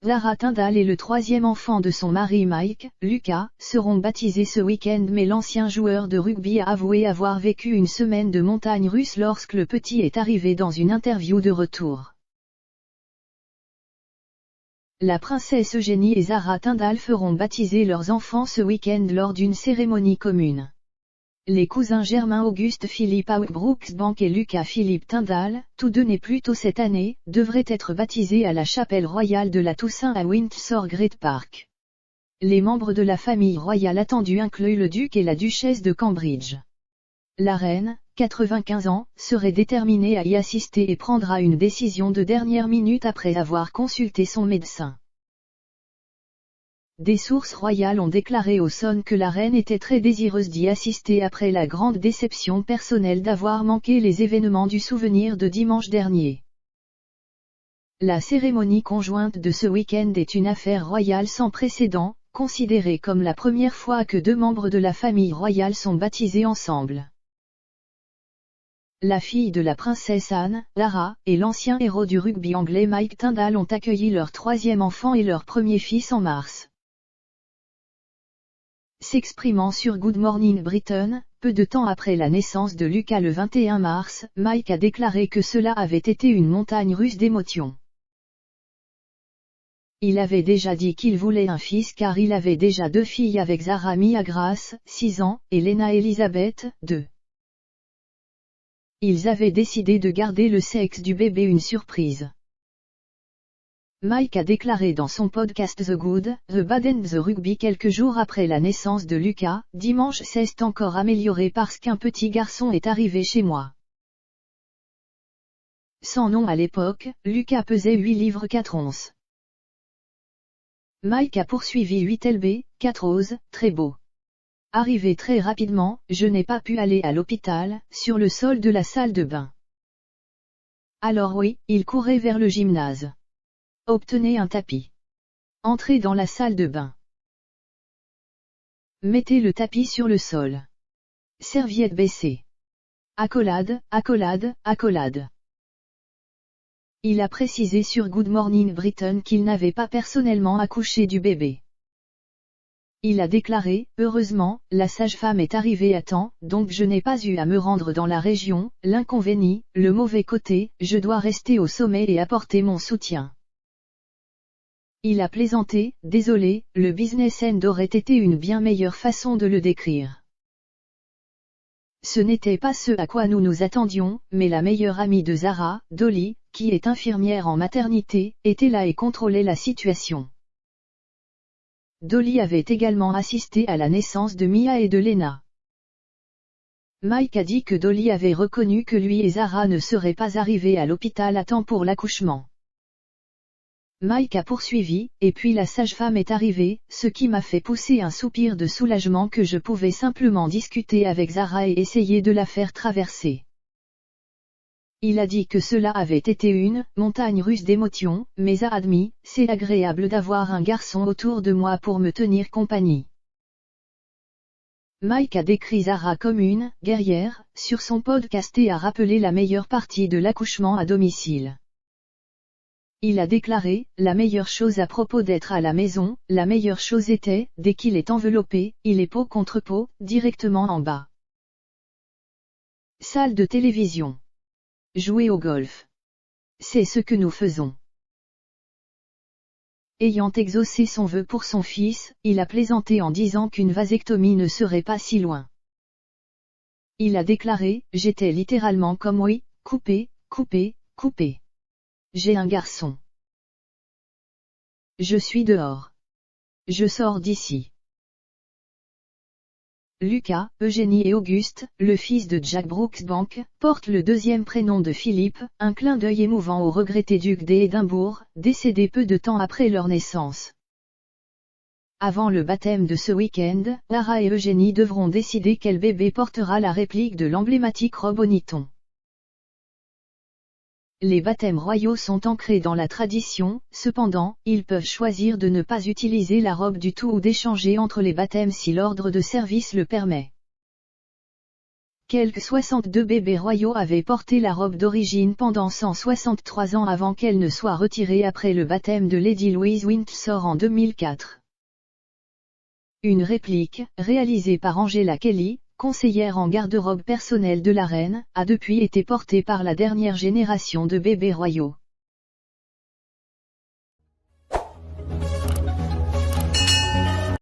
Zara Tindall et le troisième enfant de son mari Mike, Lucas, seront baptisés ce week-end, mais l'ancien joueur de rugby a avoué avoir vécu une semaine de montagne russe lorsque le petit est arrivé dans une interview de retour. La princesse Eugénie et Zara Tindall feront baptiser leurs enfants ce week-end lors d'une cérémonie commune. Les cousins Germain Auguste Philippe Brooksbank et Lucas Philippe Tindall, tous deux nés plus tôt cette année, devraient être baptisés à la chapelle royale de la Toussaint à Windsor Great Park. Les membres de la famille royale attendue incluent le duc et la duchesse de Cambridge. La reine, 95 ans, serait déterminée à y assister et prendra une décision de dernière minute après avoir consulté son médecin. Des sources royales ont déclaré au Sun que la reine était très désireuse d'y assister après la grande déception personnelle d'avoir manqué les événements du souvenir de dimanche dernier. La cérémonie conjointe de ce week-end est une affaire royale sans précédent, considérée comme la première fois que deux membres de la famille royale sont baptisés ensemble. La fille de la princesse Anne, Lara, et l'ancien héros du rugby anglais Mike Tindall ont accueilli leur troisième enfant et leur premier fils en mars. S'exprimant sur Good Morning Britain, peu de temps après la naissance de Lucas le 21 mars, Mike a déclaré que cela avait été une montagne russe d'émotions. Il avait déjà dit qu'il voulait un fils car il avait déjà deux filles avec Zara Mia Grace, 6 ans, et Lena Elizabeth, 2. Ils avaient décidé de garder le sexe du bébé une surprise. Mike a déclaré dans son podcast The Good, The Bad and The Rugby quelques jours après la naissance de Lucas, « Dimanche s'est encore amélioré parce qu'un petit garçon est arrivé chez moi. » Sans nom à l'époque, Lucas pesait 8 livres 4 onces. Mike a poursuivi 8 lb, 4 os, très beau. Arrivé très rapidement, je n'ai pas pu aller à l'hôpital, sur le sol de la salle de bain. Alors oui, il courait vers le gymnase. Obtenez un tapis. Entrez dans la salle de bain. Mettez le tapis sur le sol. Serviette baissée. Accolade, accolade, accolade. Il a précisé sur Good Morning Britain qu'il n'avait pas personnellement accouché du bébé. Il a déclaré, « Heureusement, la sage-femme est arrivée à temps, donc je n'ai pas eu à me rendre dans la région, l'inconvénient, le mauvais côté, je dois rester au sommet et apporter mon soutien. » Il a plaisanté, « Désolé, le business end aurait été une bien meilleure façon de le décrire. Ce n'était pas ce à quoi nous nous attendions, mais la meilleure amie de Zara, Dolly, qui est infirmière en maternité, était là et contrôlait la situation. » Dolly avait également assisté à la naissance de Mia et de Lena. Mike a dit que Dolly avait reconnu que lui et Zara ne seraient pas arrivés à l'hôpital à temps pour l'accouchement. Mike a poursuivi, et puis la sage-femme est arrivée, ce qui m'a fait pousser un soupir de soulagement que je pouvais simplement discuter avec Zara et essayer de la faire traverser. Il a dit que cela avait été une montagne russe d'émotions, mais a admis, c'est agréable d'avoir un garçon autour de moi pour me tenir compagnie. Mike a décrit Zara comme une guerrière sur son podcast et a rappelé la meilleure partie de l'accouchement à domicile. Il a déclaré, « La meilleure chose à propos d'être à la maison, la meilleure chose était, dès qu'il est enveloppé, il est peau contre peau, directement en bas. » Salle de télévision. Jouer au golf. C'est ce que nous faisons. Ayant exaucé son vœu pour son fils, il a plaisanté en disant qu'une vasectomie ne serait pas si loin. Il a déclaré, « J'étais littéralement comme oui, coupé, coupé, coupé. J'ai un garçon. Je suis dehors. Je sors d'ici. » Lucas, Eugénie et Auguste, le fils de Jack Brooksbank, porte le deuxième prénom de Philippe, un clin d'œil émouvant au regretté duc d'Édimbourg, décédé peu de temps après leur naissance. Avant le baptême de ce week-end, Lara et Eugénie devront décider quel bébé portera la réplique de l'emblématique robe au niton. Les baptêmes royaux sont ancrés dans la tradition, cependant, ils peuvent choisir de ne pas utiliser la robe du tout ou d'échanger entre les baptêmes si l'ordre de service le permet. Quelques 62 bébés royaux avaient porté la robe d'origine pendant 163 ans avant qu'elle ne soit retirée après le baptême de Lady Louise Windsor en 2004. Une réplique, réalisée par Angela Kelly, conseillère en garde-robe personnelle de la reine, a depuis été portée par la dernière génération de bébés royaux.